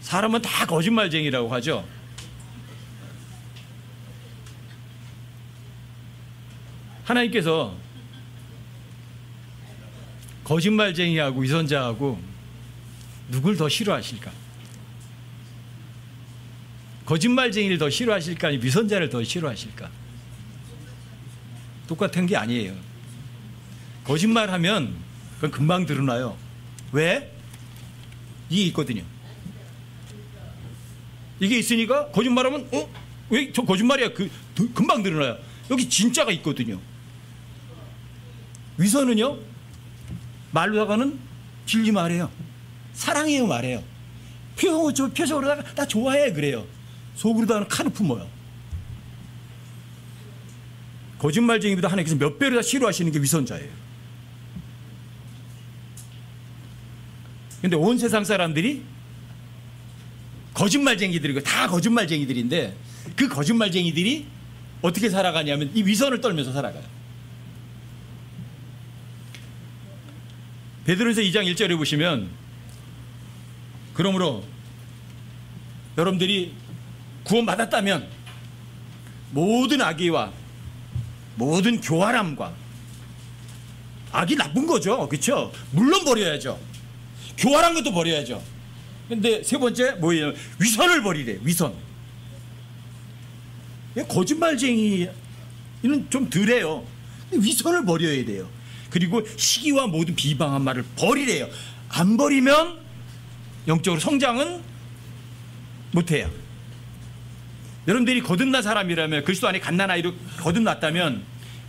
사람은 다 거짓말쟁이라고 하죠. 하나님께서 거짓말쟁이하고 위선자하고 누굴 더 싫어하실까? 거짓말쟁이를 더 싫어하실까? 아니면 위선자를 더 싫어하실까? 똑같은 게 아니에요. 거짓말하면 그건 금방 드러나요. 왜? 이게 있거든요. 이게 있으니까 거짓말하면 왜 저 거짓말이야? 금방 드러나요. 여기 진짜가 있거든요. 위선은요, 말로다가는 진리 말해요. 사랑해요 말해요. 표정으로다가 나 좋아해 그래요. 속으로다가는 칼을 품어요. 거짓말쟁이보다 하나님께서 몇 배로 다 싫어하시는 게 위선자예요. 근데 온 세상 사람들이 거짓말쟁이들이고 다 거짓말쟁이들인데 그 거짓말쟁이들이 어떻게 살아가냐면 이 위선을 떨면서 살아가요. 베드로전서 2장 1절에 보시면 그러므로 여러분들이 구원받았다면 모든 악의와 모든 교활함과 악이 나쁜 거죠. 그렇죠? 물론 버려야죠. 교활한 것도 버려야죠. 근데 세 번째 뭐예요? 위선을 버리래. 위선. 거짓말쟁이는 좀 덜해요. 위선을 버려야 돼요. 그리고 시기와 모든 비방한 말을 버리래요. 안 버리면 영적으로 성장은 못해요. 여러분들이 거듭난 사람이라면 그리스도 안에 갓난아이로 거듭났다면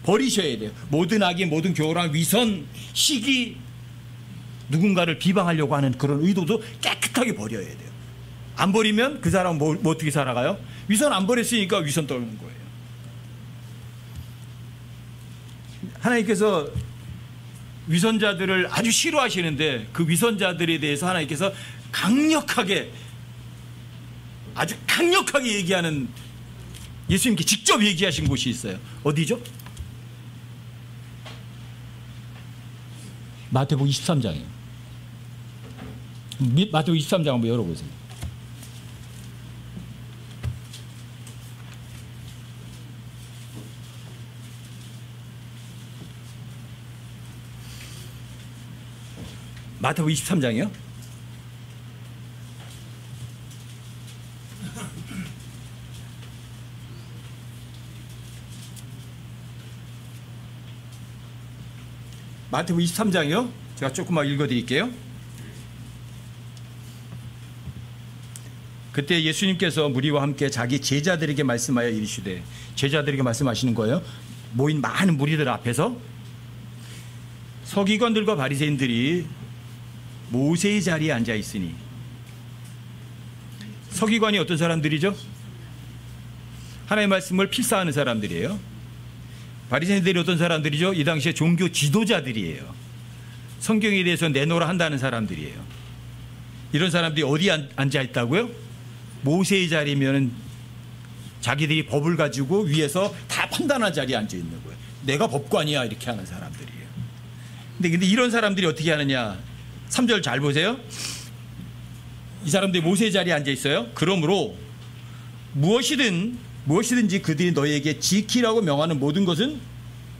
버리셔야 돼요. 모든 악의 모든 교활한 위선, 시기, 누군가를 비방하려고 하는 그런 의도도 깨끗하게 버려야 돼요. 안 버리면 그 사람은 뭐 어떻게 살아가요? 위선 안 버렸으니까 위선 떨는 거예요. 하나님께서 위선자들을 아주 싫어하시는데 그 위선자들에 대해서 하나님께서 아주 강력하게 얘기하는, 예수님께 직접 얘기하신 곳이 있어요. 어디죠? 마태복음 23장이에요. 마태복음 23장 한번 열어보세요. 마태복음 23장이요? 마태복음 23장이요? 제가 조금만 읽어드릴게요. 그때 예수님께서 무리와 함께 자기 제자들에게 말씀하여 이르시되, 제자들에게 말씀하시는 거예요. 모인 많은 무리들 앞에서 서기관들과 바리새인들이 모세의 자리에 앉아 있으니, 서기관이 어떤 사람들이죠? 하나님의 말씀을 필사하는 사람들이에요. 바리새인들이 어떤 사람들이죠? 이 당시에 종교 지도자들이에요. 성경에 대해서 내놓으라 한다는 사람들이에요. 이런 사람들이 어디에 앉아 있다고요? 모세의 자리면 자기들이 법을 가지고 위에서 다 판단한 자리에 앉아 있는 거예요. 내가 법관이야 이렇게 하는 사람들이에요. 근데 이런 사람들이 어떻게 하느냐? 3절 잘 보세요. 이 사람들이 모세의 자리에 앉아 있어요. 그러므로 무엇이든지 그들이 너희에게 지키라고 명하는 모든 것은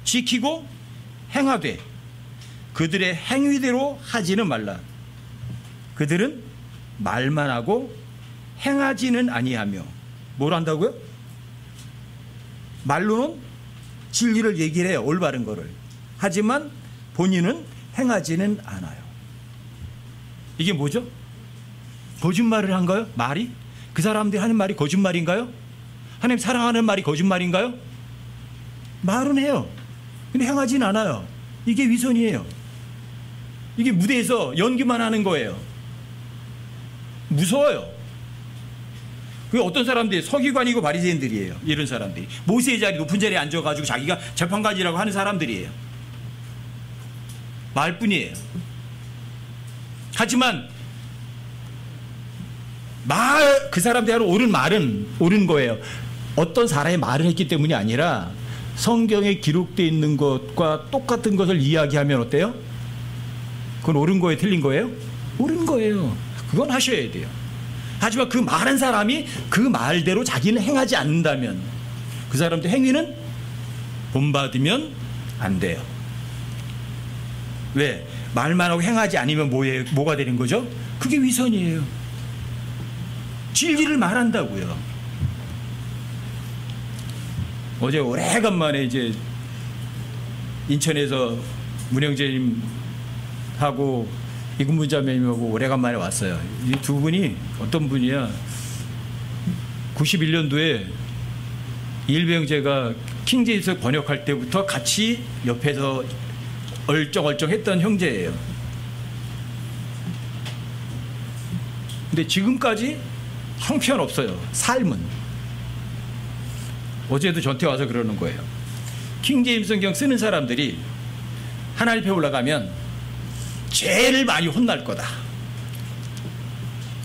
지키고 행하되 그들의 행위대로 하지는 말라. 그들은 말만 하고 행하지는 아니하며. 뭘 한다고요? 말로는 진리를 얘기를 해요. 올바른 거를. 하지만 본인은 행하지는 않아요. 이게 뭐죠? 거짓말을 한가요? 말이? 그 사람들이 하는 말이 거짓말인가요? 하나님 사랑하는 말이 거짓말인가요? 말은 해요. 근데 행하지는 않아요. 이게 위선이에요. 이게 무대에서 연기만 하는 거예요. 무서워요. 그 어떤 사람들이 서기관이고 바리새인들이에요. 이런 사람들이 모세의 자리, 높은 자리에 앉아가지고 자기가 재판관이라고 하는 사람들이에요. 말뿐이에요. 하지만 그 사람들이 하는 옳은 말은 옳은 거예요. 어떤 사람이 말을 했기 때문이 아니라 성경에 기록되어 있는 것과 똑같은 것을 이야기하면 어때요? 그건 옳은 거예요? 틀린 거예요? 옳은 거예요. 그건 하셔야 돼요. 하지만 그 말한 사람이 그 말대로 자기는 행하지 않는다면 그 사람들 행위는 본받으면 안 돼요. 왜? 말만 하고 행하지 않으면 뭐가 되는 거죠? 그게 위선이에요. 진리를 말한다고요. 어제 오래간만에 이제 인천에서 문영재님하고 이근무 자매님하고 오래간만에 왔어요. 이 두 분이 어떤 분이야? 91년도에 일병제가 킹제임스 번역할 때부터 같이 옆에서 얼쩡얼쩡 했던 형제예요. 근데 지금까지 형편없어요. 삶은. 어제도 저한테 와서 그러는 거예요. 킹제임스 성경 쓰는 사람들이 하나님 앞에 올라가면 제일 많이 혼날 거다.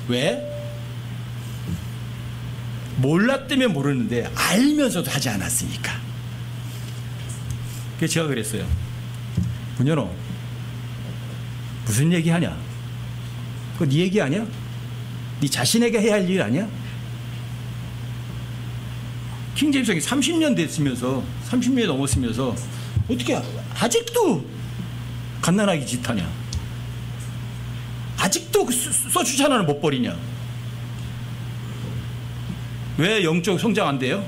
왜? 몰랐다면 모르는데 알면서도 하지 않았으니까. 그래서 제가 그랬어요. 문현호, 무슨 얘기하냐? 그거 네 얘기 아니야? 네 자신에게 해야 할 일 아니야? 킹제임스 성경이 30년 됐으면서 30년이 넘었으면서 어떻게 아직도 갓난아기 짓하냐? 아직도 그 소추 하나를 못 버리냐? 왜 영적 성장 안 돼요?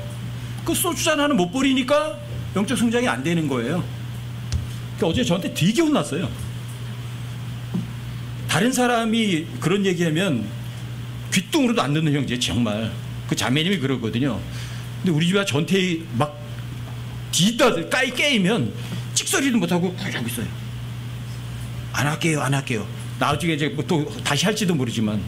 그 소추 하나는 못 버리니까 영적 성장이 안 되는 거예요. 그러니까 어제 저한테 되게 혼났어요. 다른 사람이 그런 얘기하면 귀뚱으로도 안 듣는 형제, 정말. 그 자매님이 그러거든요. 근데 우리 집에 전태 막 뒤따 깨이면 찍소리도 못하고 하고 있어요. 안 할게요, 안 할게요. 나중에 이제 또 다시 할지도 모르지만.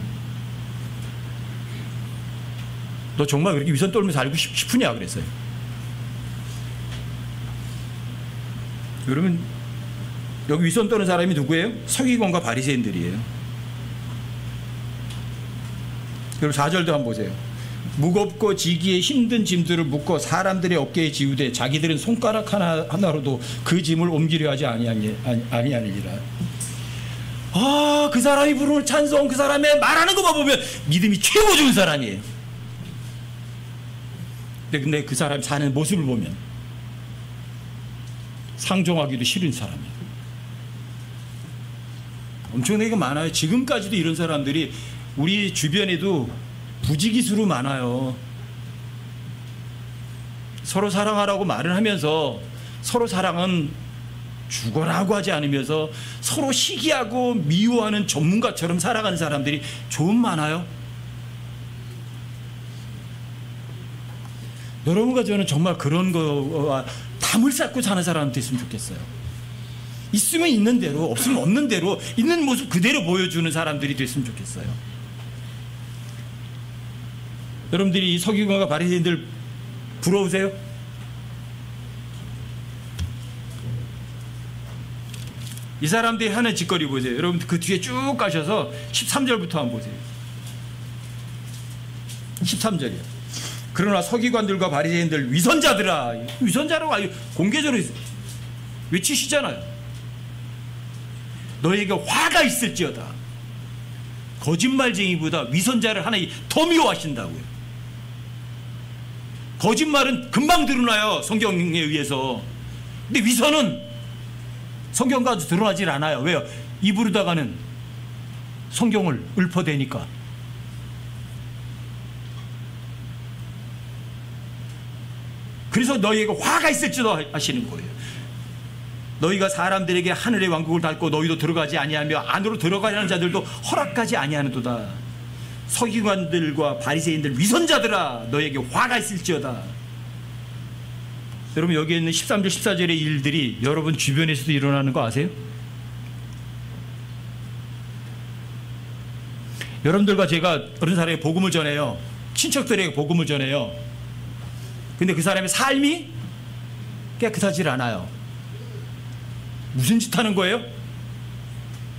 너 정말 그렇게 위선 떨면서 알고 싶으냐 그랬어요. 여러분, 여기 위선 떠는 사람이 누구예요? 서기관과 바리새인들이에요. 여러분 4절도 한번 보세요. 무겁고 지기에 힘든 짐들을 묶어 사람들의 어깨에 지우되 자기들은 손가락 하나로도 그 짐을 옮기려 하지 아니하니라. 아, 그 사람이 부르는 찬송, 그 사람의 말하는 것만 보면 믿음이 최고 좋은 사람이에요. 근데 그 사람이 사는 모습을 보면 상종하기도 싫은 사람이에요. 엄청나게 많아요. 지금까지도 이런 사람들이 우리 주변에도 부지기수로 많아요. 서로 사랑하라고 말을 하면서 서로 사랑은 죽어라고 하지 않으면서 서로 시기하고 미워하는 전문가처럼 살아가는 사람들이 좀 많아요. 여러분과 저는 정말 그런 거와 담을 쌓고 사는 사람 됐으면 좋겠어요. 있으면 있는 대로, 없으면 없는 대로 있는 모습 그대로 보여주는 사람들이 됐으면 좋겠어요. 여러분들이 이 서기관과 바리새인들 부러우세요? 이 사람들이 하는 짓거리 보세요. 여러분 그 뒤에 쭉 가셔서 13절부터 한번 보세요. 13절이요. 그러나 서기관들과 바리새인들 위선자들아, 위선자라고 공개적으로 외치시잖아요. 너에게 화가 있을지어다. 거짓말쟁이보다 위선자를 하나님 더 미워하신다고요. 거짓말은 금방 드러나요, 성경에 의해서. 근데 위선은 성경과도 드러나질 않아요. 왜요? 입으로다가는 성경을 읊어대니까. 그래서 너희에게 화가 있을지도 하시는 거예요. 너희가 사람들에게 하늘의 왕국을 닫고 너희도 들어가지 아니하며 안으로 들어가려는 자들도 허락하지 아니하는도다. 서기관들과 바리새인들 위선자들아, 너희에게 화가 있을지어다. 여러분 여기 있는 13절 14절의 일들이 여러분 주변에서도 일어나는 거 아세요? 여러분들과 제가 어떤 사람에게 복음을 전해요. 친척들에게 복음을 전해요. 근데 그 사람의 삶이 깨끗하지 않아요. 무슨 짓 하는 거예요?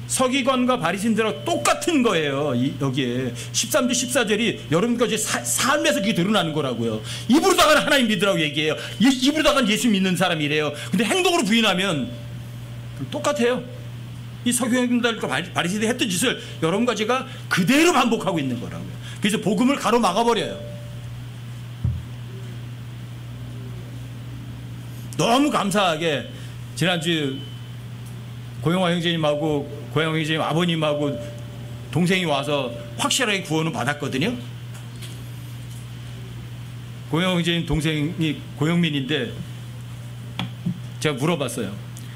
서기관과 바리새인들하고 똑같은 거예요. 여기에 13절 14절이 여러분과 제 삶에서 그게 드러나는 거라고요. 입으로다가는 하나님 믿으라고 얘기해요. 입으로다가는 예수 믿는 사람이래요. 근데 행동으로 부인하면 똑같아요. 이 서기관들과 바리새인들이 했던 짓을 여러분과 제가 그대로 반복하고 있는 거라고요. 그래서 복음을 가로막아 버려요. 너무 감사하게 지난주 고영화 형제님하고 고영화 형제님 아버님하고 동생이 와서 확실하게 구원을 받았거든요. 고영화 형제님 동생이 고영민인데 제가 물어봤어요.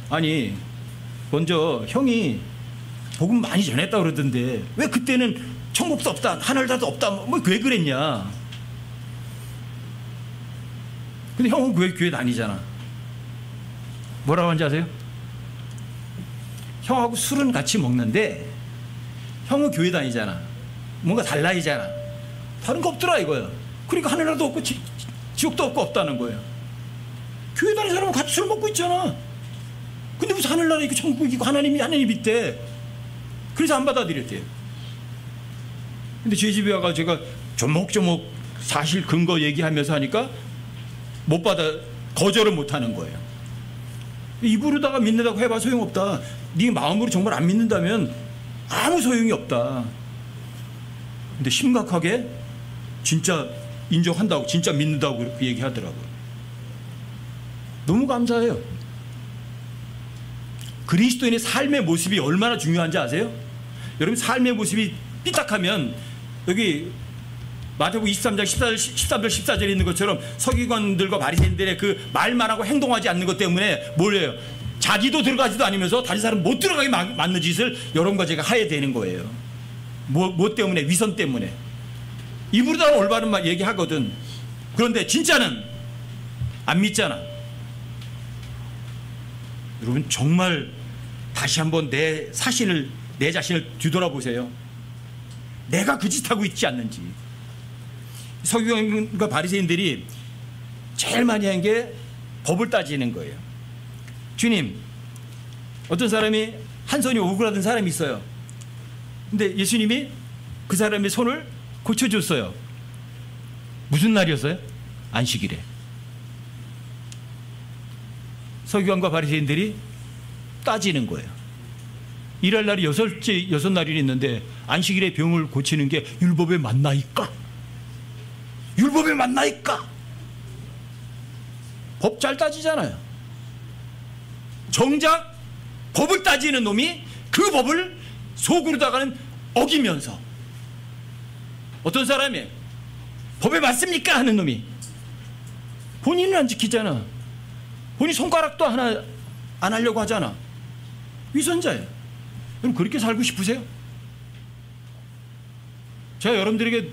아니 먼저 형이 복음 많이 전했다고 그러던데 왜 그때는 천국도 없다 하늘나라도 없다 뭐 왜 그랬냐. 근데 형은 왜 교회 다니잖아. 뭐라고 하는지 아세요? 형하고 술은 같이 먹는데 형은 교회 다니잖아. 뭔가 달라이잖아. 다른 거 없더라 이거야. 그러니까 하늘나라도 없고 지옥도 없고 없다는 거예요. 교회 다니는 사람은 같이 술 먹고 있잖아. 근데 무슨 하늘나라 있고 천국 있고 하나님 있대. 그래서 안 받아들였대요. 근데 저희 집에 와가 제가 조목조목 사실 근거 얘기하면서 하니까 못 받아 거절을 못 하는 거예요. 입으로다가 믿는다고 해봐 소용없다. 네 마음으로 정말 안 믿는다면 아무 소용이 없다. 근데 심각하게 진짜 인정한다고 진짜 믿는다고 그렇게 얘기하더라고요. 너무 감사해요. 그리스도인의 삶의 모습이 얼마나 중요한지 아세요? 여러분 삶의 모습이 삐딱하면 여기 마태복음 23장 13절 14절에 있는 것처럼 서기관들과 바리새인들의 그 말만 하고 행동하지 않는 것 때문에 뭐래요? 자기도 들어가지도 않으면서 다른 사람 못 들어가게 맞는 짓을 여러분과 제가 하게 되는 거예요. 뭐 때문에? 위선 때문에. 입으로다가 올바른 말 얘기하거든. 그런데 진짜는 안 믿잖아. 여러분 정말 다시 한번 내 자신을 뒤돌아보세요. 내가 그 짓 하고 있지 않는지. 서기관과 바리새인들이 제일 많이 한 게 법을 따지는 거예요. 주님, 어떤 사람이 한 손이 오그라든 사람이 있어요. 근데 예수님이 그 사람의 손을 고쳐줬어요. 무슨 날이었어요? 안식일에. 서기관과 바리새인들이 따지는 거예요. 일할 날이 여섯 날이 있는데 안식일에 병을 고치는 게 율법에 맞나이까? 율법에 맞나이까? 법 잘 따지잖아요. 정작 법을 따지는 놈이 그 법을 속으로다가는 어기면서 어떤 사람이 법에 맞습니까? 하는 놈이 본인은 안 지키잖아. 본인 손가락도 하나 안 하려고 하잖아. 위선자예요. 그럼 그렇게 살고 싶으세요? 제가 여러분들에게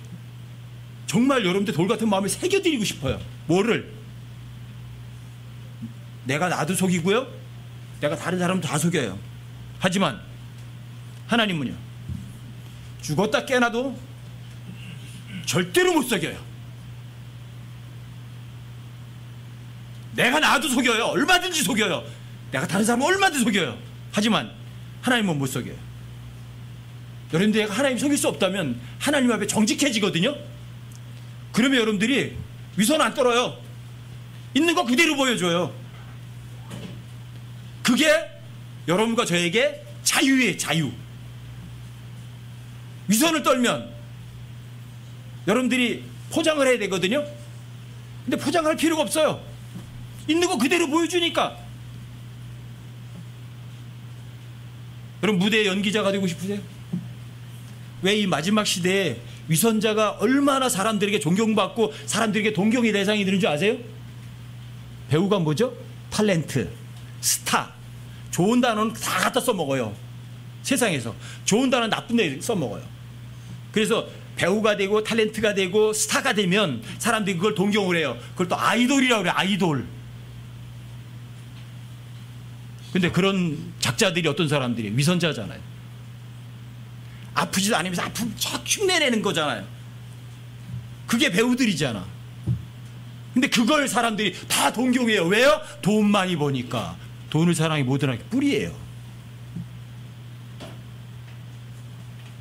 정말 여러분들 돌 같은 마음을 새겨드리고 싶어요. 뭐를? 내가 나도 속이고요. 내가 다른 사람도 다 속여요. 하지만 하나님은요. 죽었다 깨나도 절대로 못 속여요. 내가 나도 속여요. 얼마든지 속여요. 내가 다른 사람을 얼마든지 속여요. 하지만 하나님은 못 속여요. 여러분들 하나님 속일 수 없다면 하나님 앞에 정직해지거든요. 그러면 여러분들이 위선 안 떨어요. 있는 거 그대로 보여줘요. 그게 여러분과 저에게 자유예요. 자유. 위선을 떨면 여러분들이 포장을 해야 되거든요. 근데 포장할 필요가 없어요. 있는 거 그대로 보여주니까. 여러분 무대 연기자가 되고 싶으세요? 왜 이 마지막 시대에 위선자가 얼마나 사람들에게 존경받고 사람들에게 동경의 대상이 되는 줄 아세요? 배우가 뭐죠? 탤런트, 스타. 좋은 단어는 다 갖다 써먹어요. 세상에서 좋은 단어는 나쁜 데 써먹어요. 그래서 배우가 되고 탤런트가 되고 스타가 되면 사람들이 그걸 동경을 해요. 그걸 또 아이돌이라고 그래요. 아이돌. 근데 그런 작자들이 어떤 사람들이 위선자잖아요. 아프지도 않으면서 아픔 척 흉내내는 거잖아요. 그게 배우들이잖아. 근데 그걸 사람들이 다 동경해요. 왜요? 돈 많이 버니까. 돈을 사랑이 모든 게 뿌리예요.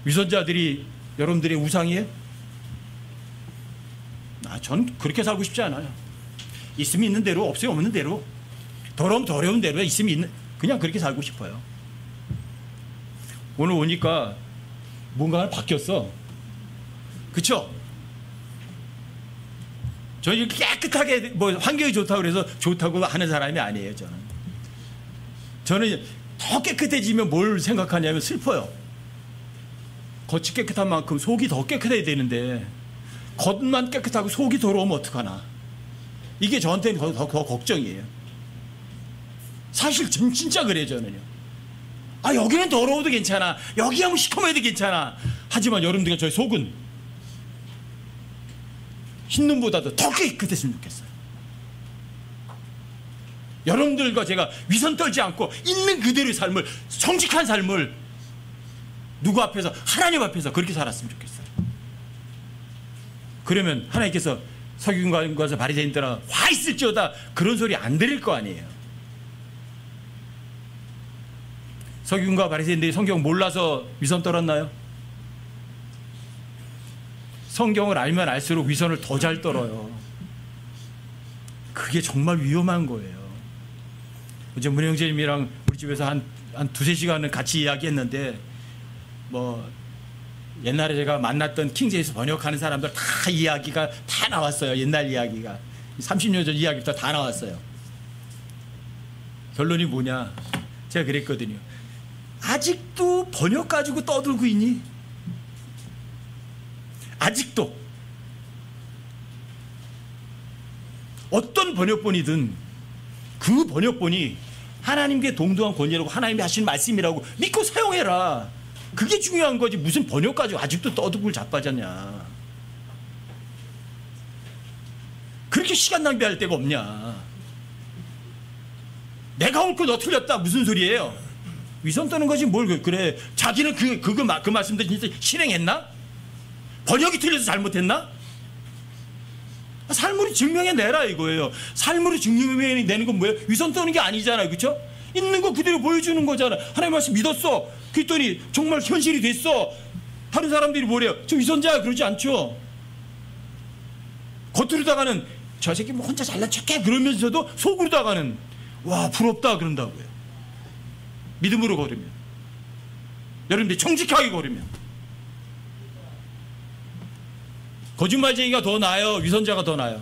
위선자들이 여러분들의 우상이에요? 전 그렇게 살고 싶지 않아요. 있으면 있는 대로, 없으면 없는 대로, 더러우면 더러운 대로, 있으면 있는, 그냥 그렇게 살고 싶어요. 오늘 오니까 뭔가 바뀌었어. 그쵸? 저는 이렇게 깨끗하게 뭐 환경이 좋다고 그래서 좋다고 하는 사람이 아니에요. 저는 더 깨끗해지면 뭘 생각하냐면 슬퍼요. 겉이 깨끗한 만큼 속이 더 깨끗해야 되는데 겉만 깨끗하고 속이 더러우면 어떡하나. 이게 저한테는 더 걱정이에요. 사실 진짜 그래요. 저는요. 여기는 더러워도 괜찮아. 여기 하면 시커매도 괜찮아. 하지만 여러분들과 저희 속은 흰눈보다도 더 깨끗했으면 좋겠어요. 여러분들과 제가 위선 떨지 않고 있는 그대로의 삶을, 정직한 삶을 누구 앞에서, 하나님 앞에서 그렇게 살았으면 좋겠어요. 그러면 하나님께서 서기관과 바리새인들아 화 있을지어다 그런 소리 안 들을 거 아니에요. 서기관과 바리새인들이 성경 몰라서 위선 떨었나요? 성경을 알면 알수록 위선을 더 잘 떨어요. 그게 정말 위험한 거예요. 어제 문형재님이랑 우리 집에서 한 두세 시간은 같이 이야기했는데, 뭐 옛날에 제가 만났던 킹제임스 번역하는 사람들 다 이야기가 다 나왔어요. 옛날 이야기가 30년 전 이야기부터 다 나왔어요. 결론이 뭐냐, 제가 그랬거든요. 아직도 번역 가지고 떠들고 있니? 아직도 어떤 번역본이든 그 번역본이 하나님께 동등한 권위라고 하나님이 하신 말씀이라고 믿고 사용해라. 그게 중요한 거지. 무슨 번역 가지고 아직도 떠들고 자빠졌냐. 그렇게 시간 낭비할 데가 없냐. 내가 옳고 너 틀렸다 무슨 소리예요? 위선 떠는 거지 뭘. 그래 자기는 그 말씀들 진짜 실행했나? 번역이 틀려서 잘못했나? 삶으로 증명해내라 이거예요. 삶으로 증명해내는 건 뭐예요? 위선 떠는 게 아니잖아요. 그렇죠? 있는 거 그대로 보여주는 거잖아. 하나님 말씀 믿었어. 그랬더니 정말 현실이 됐어. 다른 사람들이 뭐래요? 저 위선자야 그러지 않죠. 겉으로다가는 저 새끼 뭐 혼자 잘난 척해 그러면서도 속으로다가는 와 부럽다 그런다고요. 믿음으로 걸으면, 여러분들이 정직하게 걸으면. 거짓말쟁이가 더 나아요? 위선자가 더 나아요?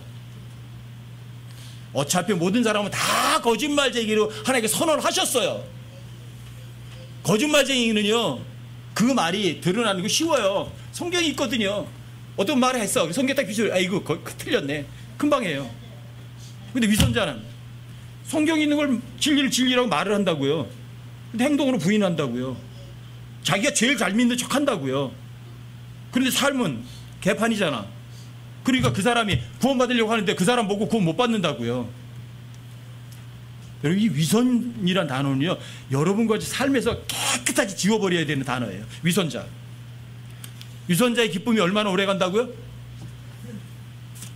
어차피 모든 사람은 다 거짓말쟁이로 하나님께 선언을 하셨어요. 거짓말쟁이는요, 그 말이 드러나는 거 쉬워요. 성경이 있거든요. 어떤 말을 했어. 성경 딱 비춰. 아이고 틀렸네. 금방 해요. 근데 위선자는 성경에 있는 걸 진리라고 말을 한다고요. 근데 행동으로 부인한다고요. 자기가 제일 잘 믿는 척 한다고요. 그런데 삶은 개판이잖아. 그러니까 그 사람이 구원받으려고 하는데 그 사람 보고 구원 못 받는다고요. 여러분, 이 위선이란 단어는요, 여러분과 삶에서 깨끗하게 지워버려야 되는 단어예요. 위선자. 위선자의 기쁨이 얼마나 오래 간다고요?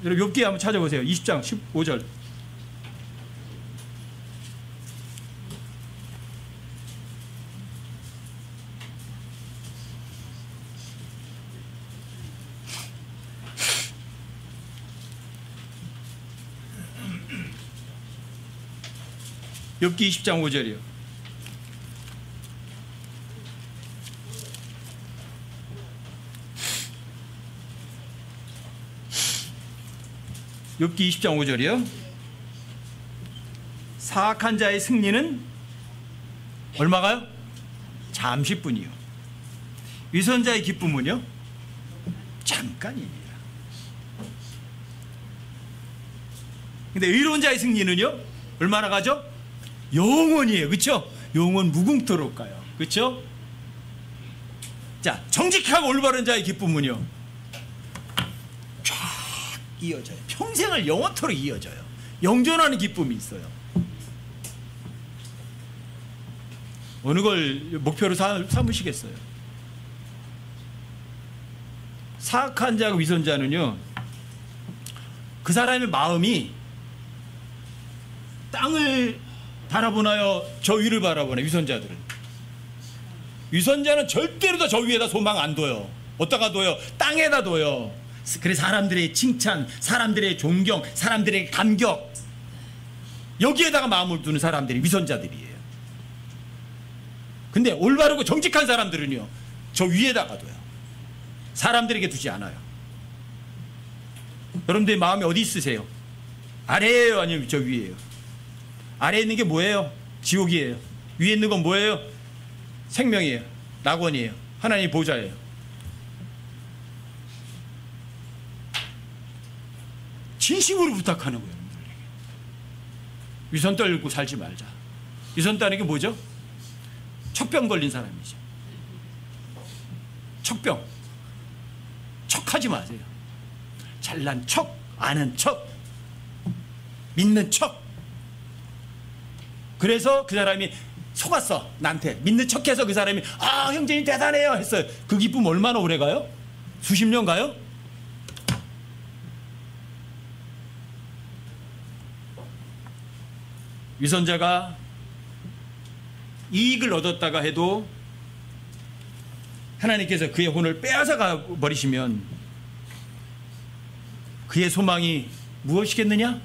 여러분 욥기 한번 찾아보세요. 20장 15절. 욥기 20장 5절이요. 욥기 20장 5절이요. 사악한 자의 승리는 얼마가요? 잠시뿐이요. 위선자의 기쁨은요? 잠깐입니다. 근데 의로운 자의 승리는요? 얼마나 가죠? 영원이에요. 그렇죠? 영원 무궁토록 가요. 그렇죠? 자, 정직하고 올바른 자의 기쁨은요, 쫙 이어져요. 평생을 영원토록 이어져요. 영존하는 기쁨이 있어요. 어느 걸 목표로 삼으시겠어요? 사악한 자와 위선자는요, 그 사람의 마음이 땅을 바라보나요? 저 위를 바라보나요? 위선자들은. 위선자는 절대로 다 저 위에다 소망 안 둬요. 어디다가 둬요? 땅에다 둬요. 그래서 사람들의 칭찬, 사람들의 존경, 사람들의 감격, 여기에다가 마음을 두는 사람들이 위선자들이에요. 근데 올바르고 정직한 사람들은요, 저 위에다가 둬요. 사람들에게 두지 않아요. 여러분들의 마음이 어디 있으세요? 아래에요, 아니면 저 위에요? 아래에 있는 게 뭐예요? 지옥이에요. 위에 있는 건 뭐예요? 생명이에요. 낙원이에요. 하나님의 보좌예요. 진심으로 부탁하는 거예요. 여러분들에게. 위선 떨고 살지 말자. 위선 따는 게 뭐죠? 척병 걸린 사람이죠. 척병. 척하지 마세요. 잘난 척, 아는 척, 믿는 척. 그래서 그 사람이 속았어. 나한테 믿는 척해서 그 사람이 아, 형제님 대단해요 했어요. 그 기쁨 얼마나 오래 가요? 수십 년 가요? 위선자가 이익을 얻었다가 해도 하나님께서 그의 혼을 빼앗아가 버리시면 그의 소망이 무엇이겠느냐?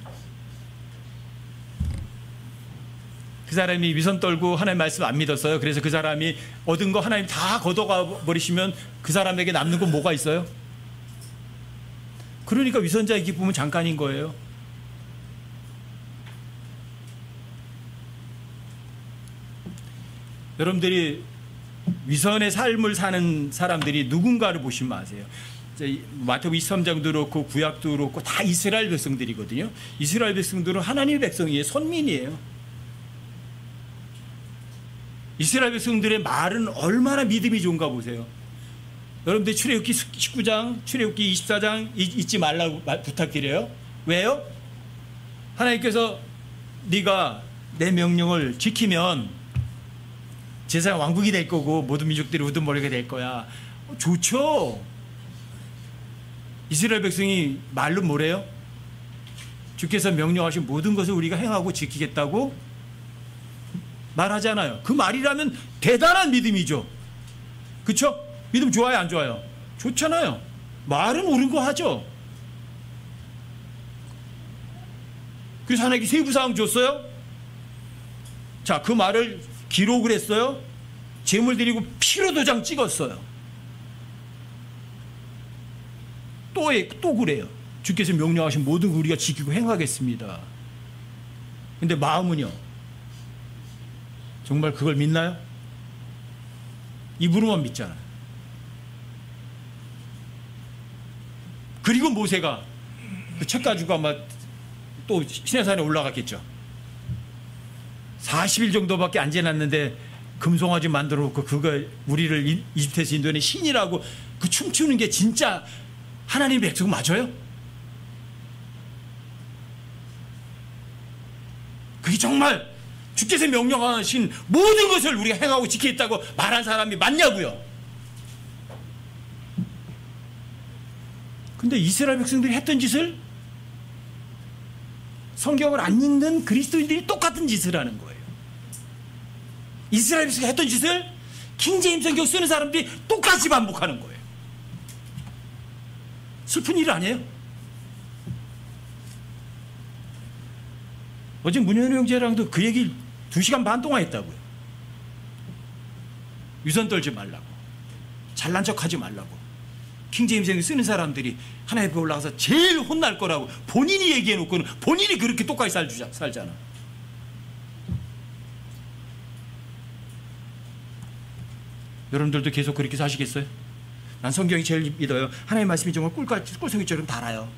그 사람이 위선 떨고 하나님 말씀 안 믿었어요. 그래서 그 사람이 얻은 거 하나님 다 걷어가 버리시면 그 사람에게 남는 건 뭐가 있어요? 그러니까 위선자의 기쁨은 잠깐인 거예요. 여러분들이 위선의 삶을 사는 사람들이 누군가를 보시면 아세요. 마태복음 23장도 그렇고 구약도 그렇고 다 이스라엘 백성들이거든요. 이스라엘 백성들은 하나님의 백성이에요. 선민이에요. 이스라엘 백성들의 말은 얼마나 믿음이 좋은가 보세요. 여러분들 출애굽기 19장, 출애굽기 24장 잊지 말라고 부탁드려요. 왜요? 하나님께서 네가 내 명령을 지키면 제사장 왕국이 될 거고 모든 민족들이 우두머리가 될 거야. 좋죠. 이스라엘 백성이 말로 뭐래요? 주께서 명령하신 모든 것을 우리가 행하고 지키겠다고 말하잖아요. 그 말이라면 대단한 믿음이죠. 그렇죠? 믿음 좋아요, 안 좋아요? 좋잖아요. 말은 옳은 거 하죠. 그래서 하나님께 세부사항 줬어요. 자, 그 말을 기록을 했어요. 제물 드리고 피로 도장 찍었어요. 또 그래요. 주께서 명령하신 모든 걸 우리가 지키고 행하겠습니다. 근데 마음은요, 정말 그걸 믿나요? 입으로만 믿잖아요. 그리고 모세가 그 책 가지고 아마 또 시내산에 올라갔겠죠. 40일 정도밖에 안 지났는데 금송아지 만들어 놓고 그거 우리를 이집트에서 인도하는 신이라고 그 춤추는 게 진짜 하나님 백성 맞아요? 그게 정말 주께서 명령하신 모든 것을 우리가 행하고 지키겠다고 말한 사람이 맞냐고요? 근데 이스라엘 백성들이 했던 짓을 성경을 안 읽는 그리스도인들이 똑같은 짓을 하는 거예요. 이스라엘 백성이 했던 짓을 킹제임스 성경 쓰는 사람들이 똑같이 반복하는 거예요. 슬픈 일 아니에요? 어제 문현우 형제랑도 그 얘기 2시간 반 동안 했다고요. 위선 떨지 말라고, 잘난 척하지 말라고. 킹제임스 성경 쓰는 사람들이 하나님 앞에 올라가서 제일 혼날 거라고 본인이 얘기해놓고는 본인이 그렇게 똑같이 살잖아. 여러분들도 계속 그렇게 사시겠어요? 난 성경이 제일 믿어요. 하나님의 말씀이 정말 꿀송이처럼 달아요.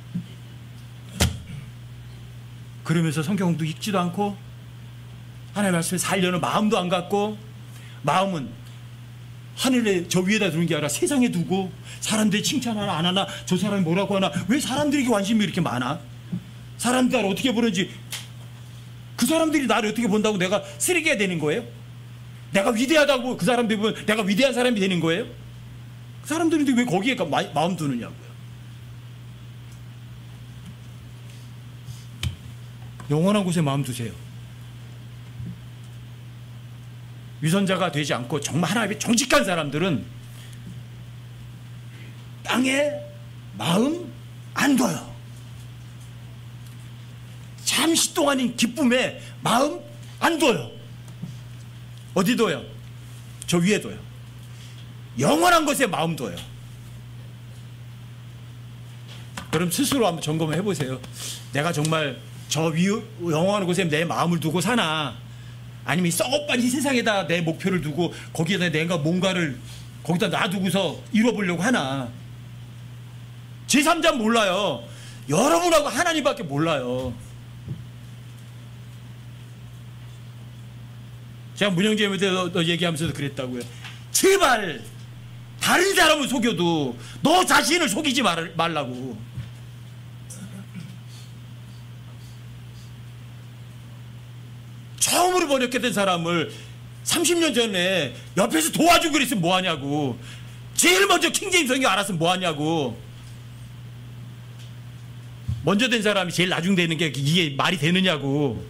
그러면서 성경도 읽지도 않고 하나님의 말씀을 살려는 마음도 안 갖고, 마음은 하늘에 저 위에다 두는 게 아니라 세상에 두고 사람들이 칭찬하나 안 하나, 저 사람이 뭐라고 하나, 왜 사람들에게 관심이 이렇게 많아? 사람들 나를 어떻게 보는지, 그 사람들이 나를 어떻게 본다고 내가 쓰레기가 되는 거예요? 내가 위대하다고 그 사람들이 보면 내가 위대한 사람이 되는 거예요? 그 사람들인데 왜 거기에 마음 두느냐고요. 영원한 곳에 마음 두세요. 위선자가 되지 않고 정말 하나님의 정직한 사람들은 땅에 마음 안 둬요. 잠시 동안인 기쁨에 마음 안 둬요. 어디 둬요? 저 위에도요. 영원한 것에 마음 둬요. 여러분 스스로 한번 점검을 해보세요. 내가 정말 저 영원한 곳에 내 마음을 두고 사나, 아니면 이 썩어빠진 세상에다 내 목표를 두고 거기에다 내가 뭔가를 거기다 놔두고서 이뤄보려고 하나. 제3자는 몰라요. 여러분하고 하나님밖에 몰라요. 제가 문영재한테 너 얘기하면서도 그랬다고요. 제발 다른 사람을 속여도 너 자신을 속이지 말라고. 처음으로 번역했던 사람을 30년 전에 옆에서 도와주고 그랬으면 뭐하냐고. 제일 먼저 킹제임스 성경 알았으면 뭐하냐고. 먼저 된 사람이 제일 나중 되는 게 이게 말이 되느냐고.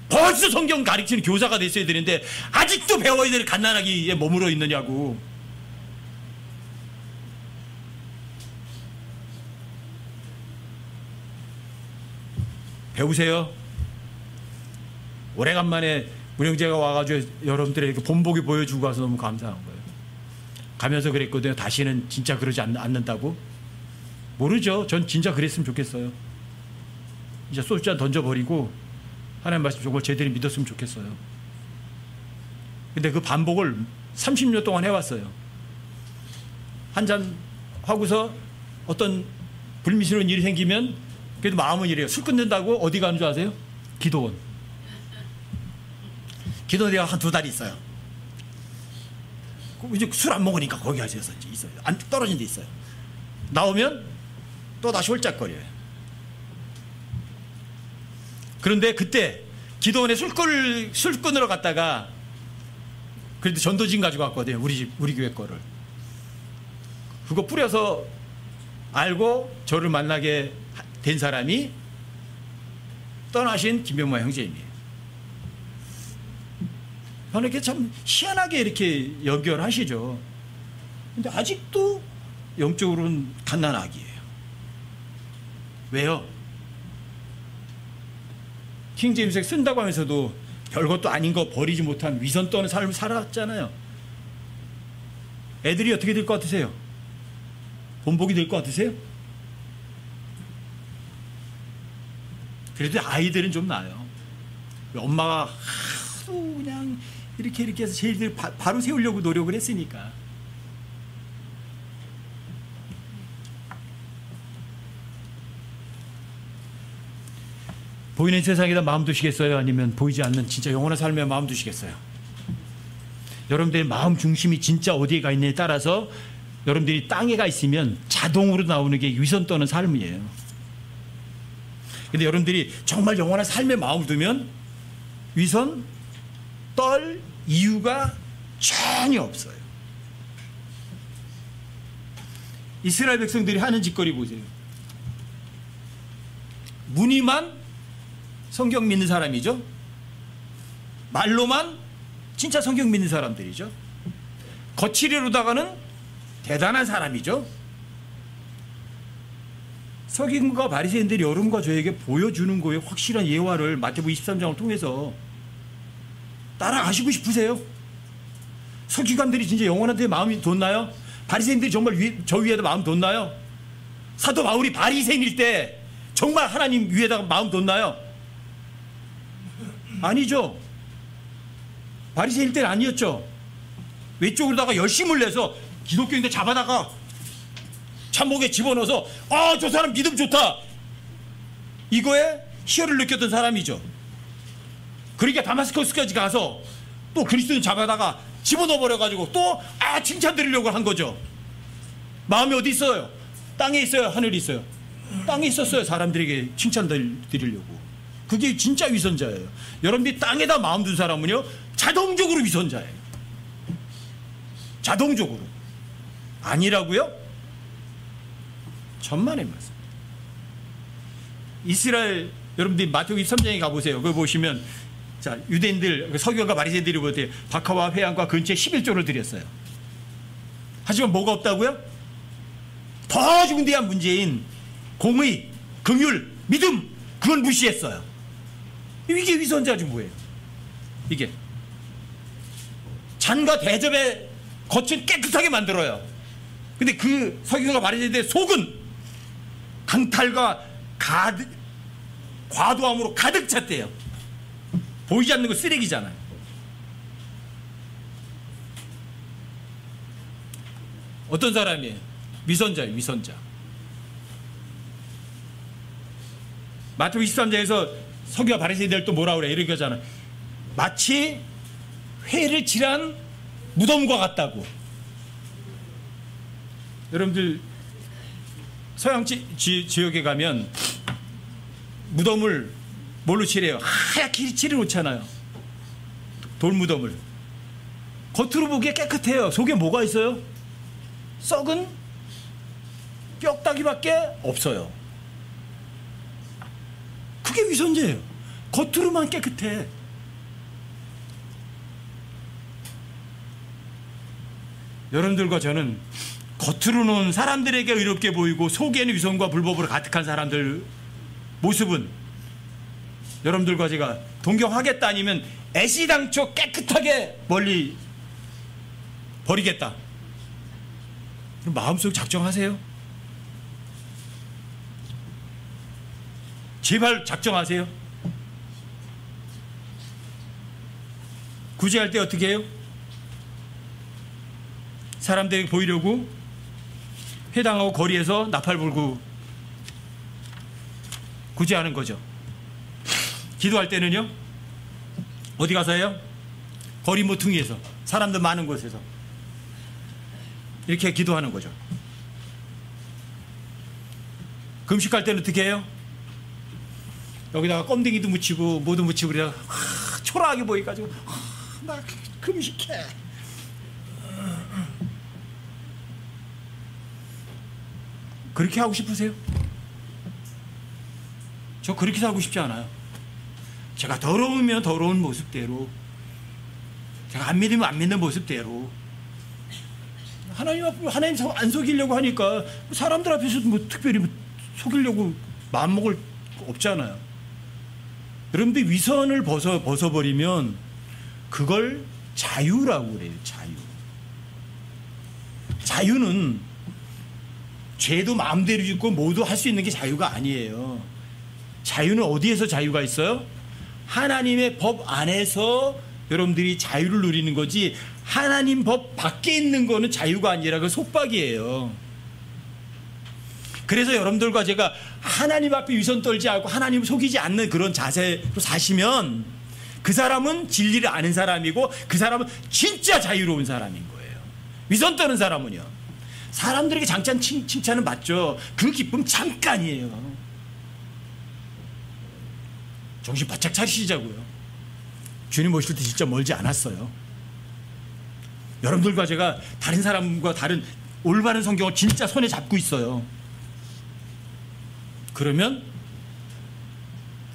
벌써 성경 가르치는 교사가 됐어야 되는데 아직도 배워야 될 갓난아기에 머물러 있느냐고. 배우세요. 오래간만에 문영재가 와가지고 여러분들에게 본보기 보여주고 가서 너무 감사한 거예요. 가면서 그랬거든요. 다시는 진짜 그러지 않는다고. 모르죠. 전 진짜 그랬으면 좋겠어요. 이제 소주잔 던져버리고 하나님 말씀 정말 제대로 믿었으면 좋겠어요. 근데 그 반복을 30년 동안 해왔어요. 한잔 하고서 어떤 불미스러운 일이 생기면 그래도 마음은 이래요. 술 끊는다고 어디 가는 줄 아세요? 기도원. 기도원에 한 2달 있어요. 이제 술 안 먹으니까 거기 가서 있어요. 안 떨어진 데 있어요. 나오면 또 다시 홀짝거려요. 그런데 그때 기도원에 술 끊으러 갔다가 그래도 전도진 가지고 왔거든요. 우리 교회 거를. 그거 뿌려서 알고 저를 만나게 된 사람이 떠나신 김병만 형제님이에요. 저는 이렇게 참 희한하게 이렇게 연결하시죠. 근데 아직도 영적으로는 갓난아기예요. 왜요? 킹제임스 쓴다고 하면서도 별것도 아닌 거 버리지 못한 위선 떠는 삶을 살았잖아요. 애들이 어떻게 될 것 같으세요? 본복이 될 것 같으세요? 그래도 아이들은 좀 나아요. 엄마가 하도 그냥 이렇게 해서 쟤들 바로 세우려고 노력을 했으니까. 보이는 세상에다 마음 두시겠어요? 아니면 보이지 않는 진짜 영원한 삶에 마음 두시겠어요? 여러분들의 마음 중심이 진짜 어디에 가 있느냐에 따라서 여러분들이 땅에 가 있으면 자동으로 나오는 게 위선 떠는 삶이에요. 근데 여러분들이 정말 영원한 삶에 마음을 두면 위선 떨 이유가 전혀 없어요. 이스라엘 백성들이 하는 짓거리 보세요. 무늬만 성경 믿는 사람이죠. 말로만 진짜 성경 믿는 사람들이죠. 거칠이로다가는 대단한 사람이죠. 서기관과 바리새인들이 여러분과 저에게 보여주는 거에 확실한 예화를 마태복음 23장을 통해서 따라가시고 싶으세요? 서기관들이 진짜 영원한 데 마음이 뒀나요? 바리새인들이 정말 저 위에다 마음 뒀나요? 사도 바울이 바리새인일 때 정말 하나님 위에다가 마음 뒀나요? 아니죠. 바리새인일 때는 아니었죠. 외쪽으로다가 열심을 내서 기독교인들 잡아다가 참목에 집어넣어서 저 사람 믿음 좋다, 이거에 희열을 느꼈던 사람이죠. 그러니까 다마스커스까지 가서 또 그리스도인 잡아다가 집어넣어 버려가지고 또 칭찬 드리려고 한 거죠. 마음이 어디 있어요? 땅에 있어요? 하늘에 있어요? 땅에 있었어요. 사람들에게 칭찬 드리려고. 그게 진짜 위선자예요. 여러분들이 땅에다 마음 둔 사람은요 자동적으로 위선자예요. 자동적으로. 아니라고요? 천만의 말씀. 이스라엘 여러분들이 마태복음 23장에 가보세요. 그거 보시면 자, 유대인들 서기관과 바리새인들이 볼 때 박하와 회양과 근처에 11조를 드렸어요. 하지만 뭐가 없다고요? 더 중대한 문제인 공의, 긍휼, 믿음, 그걸 무시했어요. 이게 위선자지 뭐예요? 이게 잔과 대접의 겉은 깨끗하게 만들어요. 근데 그 석유가 바리새인들의 속은 강탈과 과도함으로 가득 찼대요. 보이지 않는 거 쓰레기잖아요. 어떤 사람이에요? 위선자예요. 위선자. 마태복음 23장에서 서기와 바리새인들 또 뭐라 그래? 이렇게 하잖아요. 마치 회를 칠한 무덤과 같다고. 여러분들 서양 지역에 가면 무덤을 뭘로 칠해요? 하얗게 칠해놓잖아요. 돌무덤을. 겉으로 보기에 깨끗해요. 속에 뭐가 있어요? 썩은 뼈다귀밖에 없어요. 그게 위선자예요. 겉으로만 깨끗해. 여러분들과 저는 겉으로는 사람들에게 의롭게 보이고 속에는 위선과 불법으로 가득한 사람들 모습은 여러분들과 제가 동경하겠다 아니면 애시당초 깨끗하게 멀리 버리겠다. 마음속 작정하세요. 제발 작정하세요. 구제할 때 어떻게 해요? 사람들에게 보이려고 회당하고 거리에서 나팔 불고 구제하는 거죠. 기도할 때는요, 어디 가서 해요? 거리 모퉁이에서, 사람들 많은 곳에서 이렇게 기도하는 거죠. 금식할 때는 어떻게 해요? 여기다가 껌댕이도 묻히고 뭐도 묻히고 그래서 초라하게 보여가지고 나 금식해. 그렇게 하고 싶으세요? 저 그렇게 살고 싶지 않아요. 제가 더러우면 더러운 모습대로, 제가 안 믿으면 안 믿는 모습대로, 하나님 안 속이려고 하니까 사람들 앞에서 뭐 특별히 속이려고 마음먹을 없잖아요. 여러분들 위선을 벗어버리면 그걸 자유라고 그래요. 자유. 자유는 죄도 마음대로 짓고 모두 할 수 있는 게 자유가 아니에요. 자유는 어디에서 자유가 있어요? 하나님의 법 안에서 여러분들이 자유를 누리는 거지, 하나님 법 밖에 있는 거는 자유가 아니라 그 속박이에요. 그래서 여러분들과 제가 하나님 앞에 위선 떨지 않고 하나님을 속이지 않는 그런 자세로 사시면 그 사람은 진리를 아는 사람이고 그 사람은 진짜 자유로운 사람인 거예요. 위선 떠는 사람은요, 사람들에게 장찬 칭찬은 맞죠. 그 기쁨 잠깐이에요. 정신 바짝 차리시자고요. 주님 오실 때 진짜 멀지 않았어요. 여러분들과 제가 다른 사람과 다른 올바른 성경을 진짜 손에 잡고 있어요. 그러면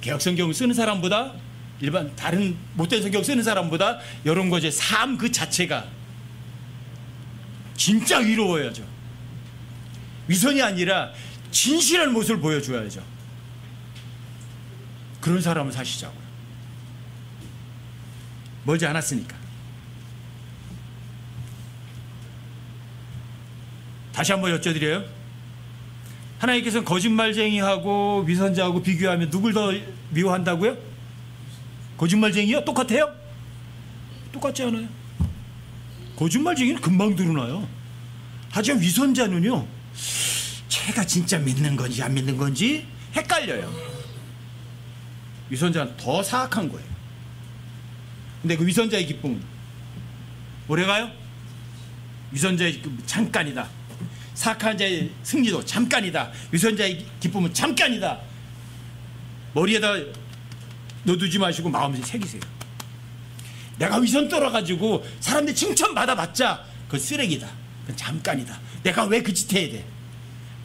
개혁성경을 쓰는 사람보다, 일반 다른 못된 성경 쓰는 사람보다 여러분과 제 삶 그 자체가 진짜 위로워야죠. 위선이 아니라 진실한 모습을 보여줘야죠. 그런 사람을 사시자고요. 멀지 않았으니까. 다시 한번 여쭤드려요. 하나님께서는 거짓말쟁이하고 위선자하고 비교하면 누굴 더 미워한다고요? 거짓말쟁이요? 똑같아요? 똑같지 않아요. 거짓말쟁이는 금방 드러나요. 하지만 위선자는요, 제가 진짜 믿는 건지 안 믿는 건지 헷갈려요. 위선자는 더 사악한 거예요. 근데 그 위선자의 기쁨은 오래가요? 위선자의 기쁨은 잠깐이다. 사악한 자의 승리도 잠깐이다. 위선자의 기쁨은 잠깐이다. 머리에다 넣어두지 마시고 마음에 새기세요. 내가 위선 떨어가지고 사람들 칭찬받아봤자 그건 쓰레기다. 그건 잠깐이다. 내가 왜 그 짓 해야 돼?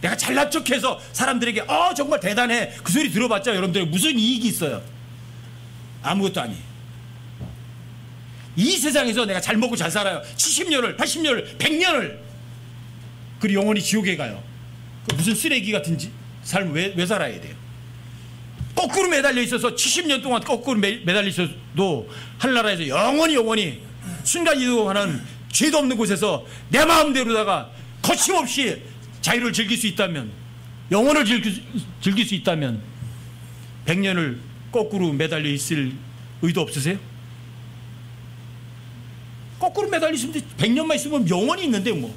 내가 잘난 척해서 사람들에게 정말 대단해 그 소리 들어봤자 여러분들 무슨 이익이 있어요? 아무것도 아니에요. 이 세상에서 내가 잘 먹고 잘 살아요. 70년을 80년을 100년을 그리고 영원히 지옥에 가요. 무슨 쓰레기 같은 삶을 왜 살아야 돼요? 거꾸로 매달려 있어서 70년 동안 거꾸로 매달려 있어도 하늘나라에서 영원히 순간이동하는 죄도 없는 곳에서 내 마음대로다가 거침없이 자유를 즐길 수 있다면, 영혼을 즐길 수 있다면 100년을 거꾸로 매달려 있을 의도 없으세요? 거꾸로 매달려 있으면 100년만 있으면 영원히 있는데 뭐.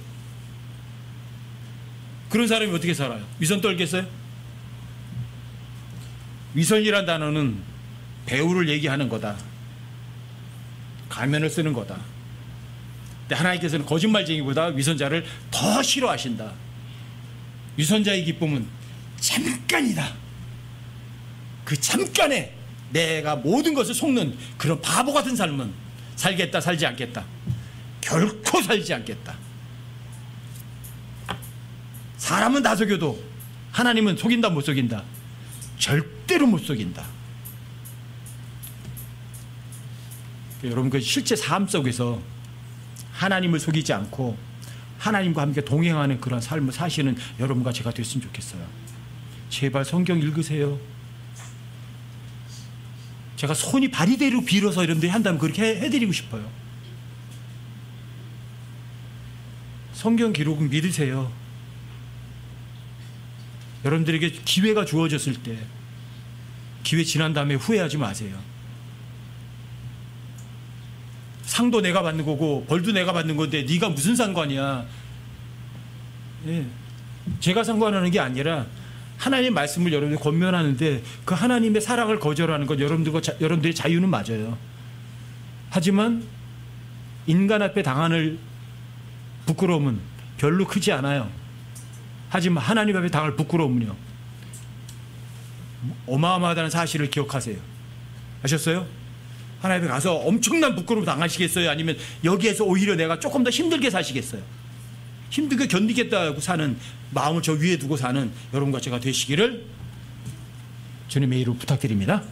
그런 사람이 어떻게 살아요? 위선 떨겠어요? 위선이란 단어는 배우를 얘기하는 거다. 가면을 쓰는 거다. 근데 하나님께서는 거짓말쟁이보다 위선자를 더 싫어하신다. 위선자의 기쁨은 잠깐이다. 그 잠깐에 내가 모든 것을 속는 그런 바보 같은 삶은 살겠다, 살지 않겠다. 결코 살지 않겠다. 사람은 다 속여도 하나님은 속인다, 못 속인다? 절대로 못 속인다. 여러분, 그 실제 삶 속에서 하나님을 속이지 않고 하나님과 함께 동행하는 그런 삶을 사시는 여러분과 제가 됐으면 좋겠어요. 제발 성경 읽으세요. 제가 손이 발이 되려 빌어서 여러분들이 한다면 그렇게 해드리고 싶어요. 성경 기록은 믿으세요. 여러분들에게 기회가 주어졌을 때 기회 지난 다음에 후회하지 마세요. 상도 내가 받는 거고 벌도 내가 받는 건데 네가 무슨 상관이야. 예. 제가 상관하는 게 아니라 하나님의 말씀을 여러분이 권면하는데 그 하나님의 사랑을 거절하는 건 여러분들의 자유는 맞아요. 하지만 인간 앞에 당하는 부끄러움은 별로 크지 않아요. 하지만 하나님 앞에 당할 부끄러움은요, 어마어마하다는 사실을 기억하세요. 아셨어요? 하나님 앞에 가서 엄청난 부끄러움 당하시겠어요? 아니면 여기에서 오히려 내가 조금 더 힘들게 사시겠어요? 힘들게 견디겠다고 사는 마음을 저 위에 두고 사는 여러분과 제가 되시기를 주님의 이름으로 부탁드립니다.